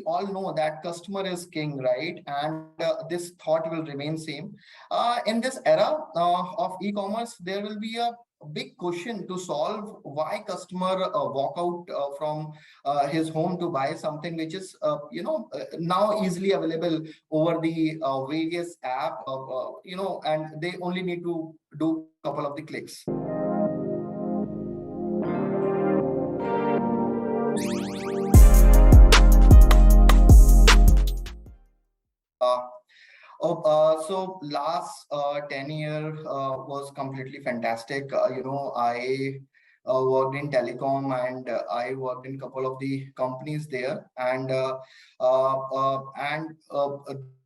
all know that customer is king, right? And this thought will remain same. In this era of e-commerce, there will be a big question to solve: why customer walk out from his home to buy something which is now easily available over the various app, and they only need to do a couple of the clicks. So last 10 year was completely fantastic. I worked in telecom, and I worked in a couple of the companies there, and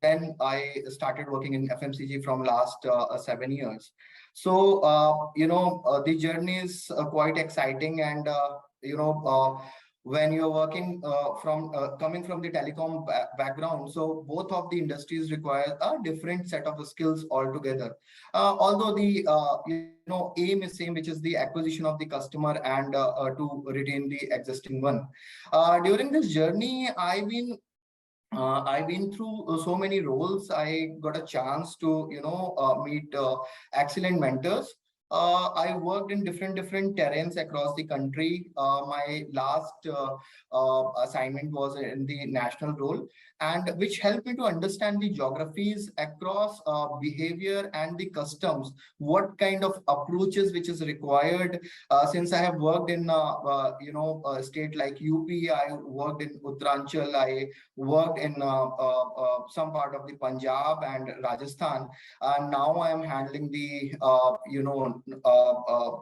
then I started working in FMCG from last 7 years. So the journey is quite exciting, and when you're working from coming from the telecom background, so both of the industries require a different set of skills altogether. Although the aim is same, which is the acquisition of the customer and to retain the existing one. During this journey, I've been through so many roles. I got a chance to meet excellent mentors. I worked in different terrains across the country. My last assignment was in the national role, and which helped me to understand the geographies across behavior and the customs, what kind of approaches which is required. Since I have worked in a state like UP, I worked in Uttaranchal, I worked in some part of the Punjab and Rajasthan, and now I am handling the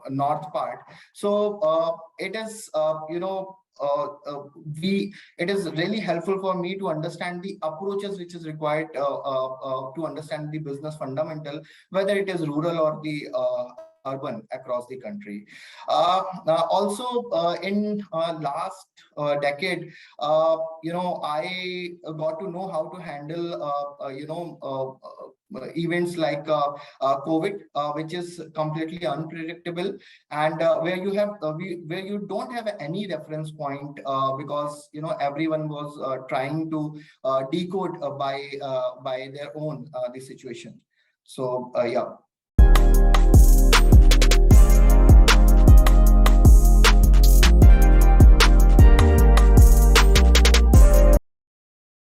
north part. So it is it is really helpful for me to understand the approaches which is required to understand the business fundamental, whether it is rural or the urban across the country. Also, in last decade, I got to know how to handle events like COVID, which is completely unpredictable, and where you don't have any reference point, because everyone was trying to decode by their own the situation. So yeah.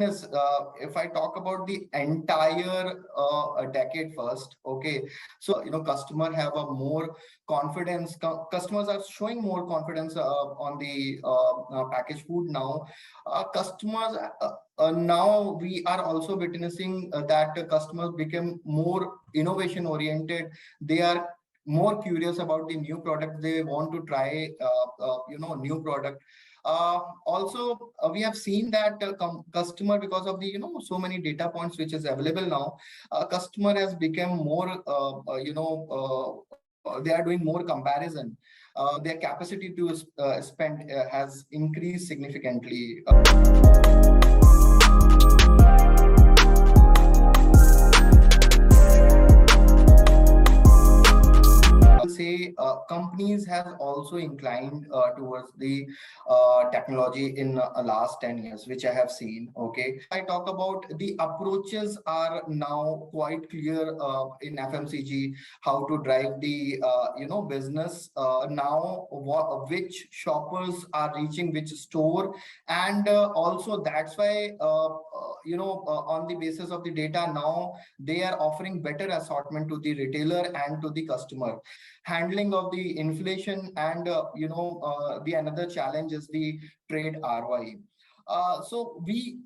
Is if I talk about the entire decade first, okay, so customer have a more confidence. Customers are showing more confidence on the packaged food now. Customers now we are also witnessing that customers become more innovation oriented. They are more curious about the new product. They want to try new product. Also, we have seen that customer, because of the so many data points which is available now, customer has become more they are doing more comparison. Their capacity to spend has increased significantly. Say companies have also inclined towards the technology in last 10 years, which I have seen. Okay, I talk about the approaches are now quite clear in FMCG, how to drive the business now, which shoppers are reaching which store, and also that's why on the basis of the data now they are offering better assortment to the retailer and to the customer. Handling of the inflation, and the another challenge is the trade ROI. So we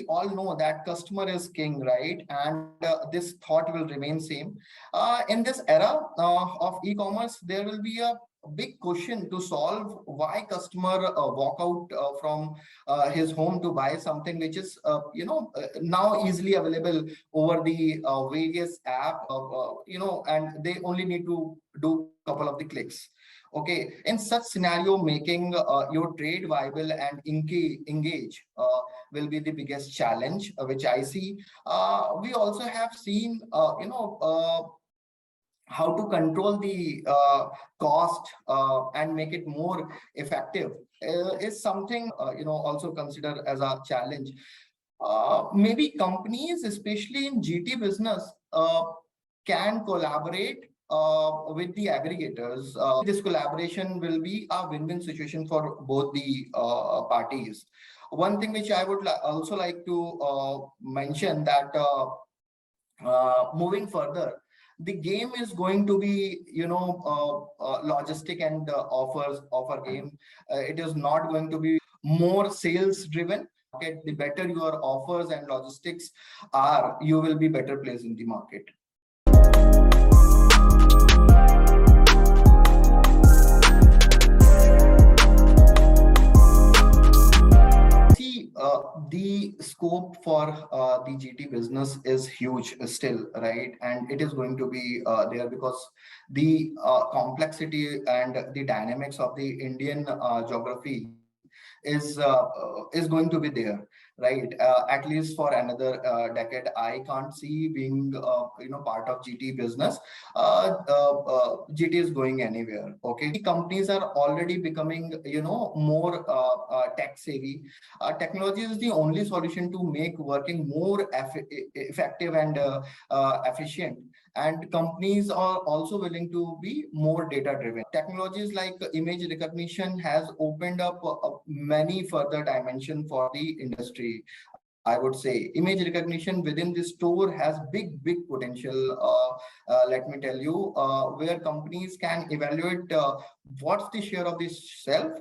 all know that customer is king, right? And this thought will remain same. In this era of e-commerce, there will be a big question to solve: why customer walk out from his home to buy something which is now easily available over the various app, and they only need to do a couple of the clicks. Okay, in such scenario, making your trade viable and engage will be the biggest challenge, which I see. We also have seen how to control the cost and make it more effective is something also consider as a challenge. Maybe companies, especially in GT business, can collaborate with the aggregators. This collaboration will be a win-win situation for both the parties. One thing which I would also like to mention that moving further, the game is going to be, logistic and offers offer game. It is not going to be more sales driven. Okay, the better your offers and logistics are, you will be better placed in the market. The scope for the GT business is huge still, right? And it is going to be there because the complexity and the dynamics of the Indian geography is going to be there, right? At least for another decade. I can't see being part of GT business. GT is going anywhere. Okay, the companies are already becoming more tech savvy. Technology is the only solution to make working more effective and efficient. And companies are also willing to be more data driven. Technologies like image recognition has opened up many further dimension for the industry. I would say image recognition within the store has big potential. Let me tell you, where companies can evaluate what's the share of this shelf.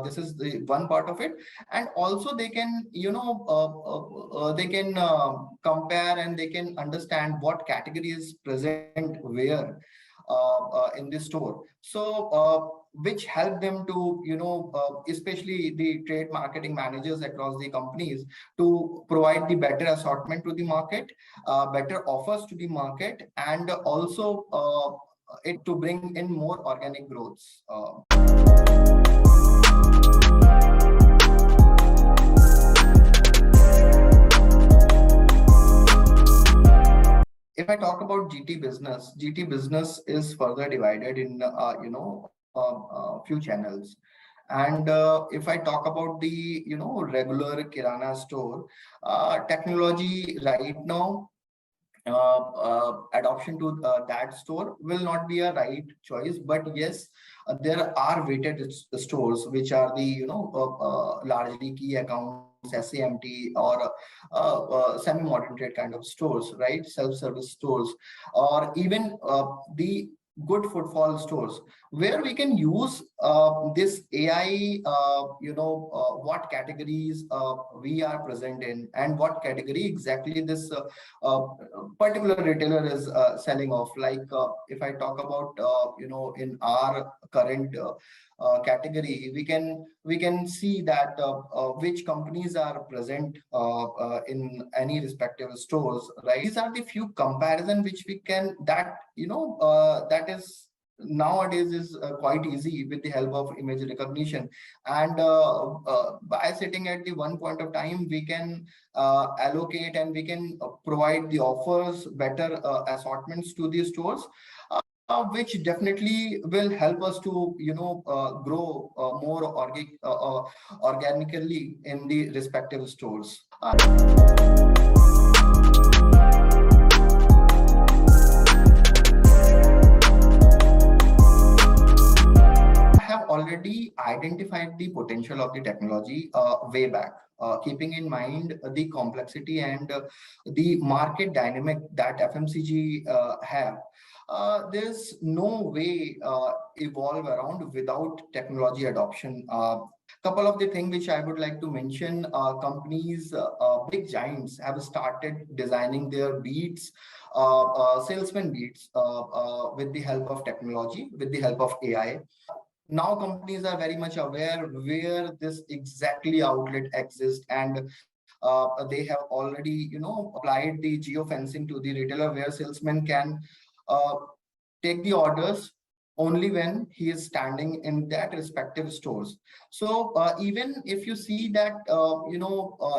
This is the one part of it, and also they can they can compare and they can understand what category is present where in the store. So which help them to especially the trade marketing managers across the companies to provide the better assortment to the market, better offers to the market, and also it to bring in more organic growths. If I talk about GT business is further divided in few channels. And if I talk about the regular Kirana store, technology right now, adoption to that store will not be a right choice. But yes, there are weighted stores which are the largely key accounts, SAMT, or semi-modern trade kind of stores, right? Self-service stores, or even the good footfall stores where we can use this AI, what categories we are present in and what category exactly this particular retailer is selling off. Like if I talk about in our current category, we can see that which companies are present in any respective stores, right? These are the few comparison which we can that that is nowadays is quite easy with the help of image recognition. And by sitting at the one point of time, we can allocate and we can provide the offers, better assortments to the stores, which definitely will help us to grow more organically in the respective stores. Already identified the potential of the technology way back, keeping in mind the complexity and the market dynamic that FMCG have. There's no way evolve around without technology adoption. Couple of the things which I would like to mention, companies, big giants have started designing their beats, salesman beats, with the help of technology, with the help of AI. Now companies are very much aware where this exactly outlet exists, and they have already applied the geofencing to the retailer where salesmen can uh, take the orders, only when he is standing in that respective stores. So even if you see that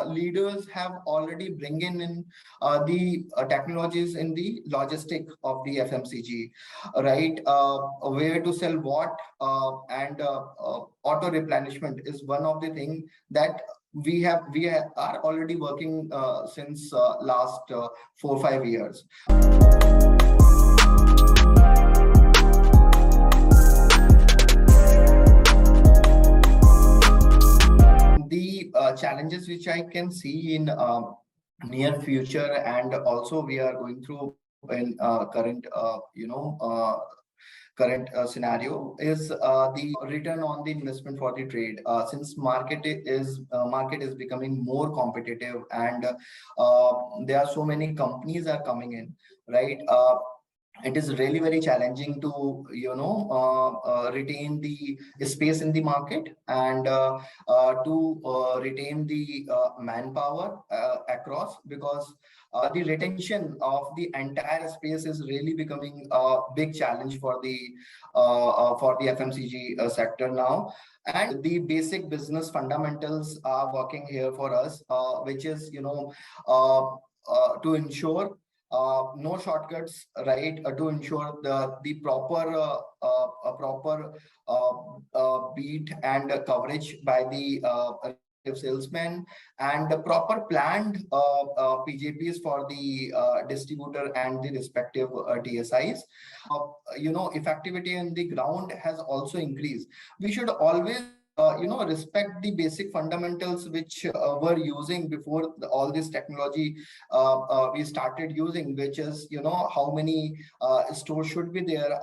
leaders have already bring in the technologies in the logistic of the FMCG, right? Where to sell what, and auto replenishment is one of the thing that are already working since last 4 5 years. The challenges which I can see in near future, and also we are going through in current scenario, is the return on the investment for the trade, since market is becoming more competitive, and there are so many companies are coming in, right? It is really very challenging to retain the space in the market, and to retain the manpower across, because the retention of the entire space is really becoming a big challenge for the FMCG sector now. And the basic business fundamentals are working here for us, which is to ensure no shortcuts, right? To ensure the proper beat and coverage by the respective salesmen, and the proper planned PJPs for the distributor and the respective TSIs. Effectivity in the ground has also increased. We should always respect the basic fundamentals which were using before all this technology we started using, which is how many stores should be there,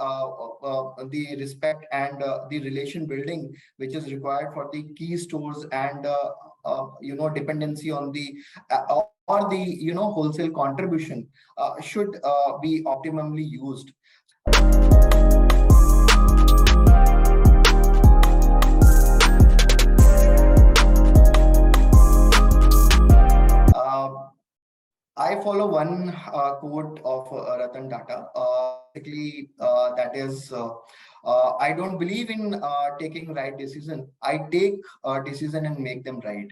the respect and the relation building which is required for the key stores, and dependency on the or the wholesale contribution should be optimally used. I follow one quote of Ratan Tata. Basically, that is, I don't believe in taking right decision. I take a decision and make them right.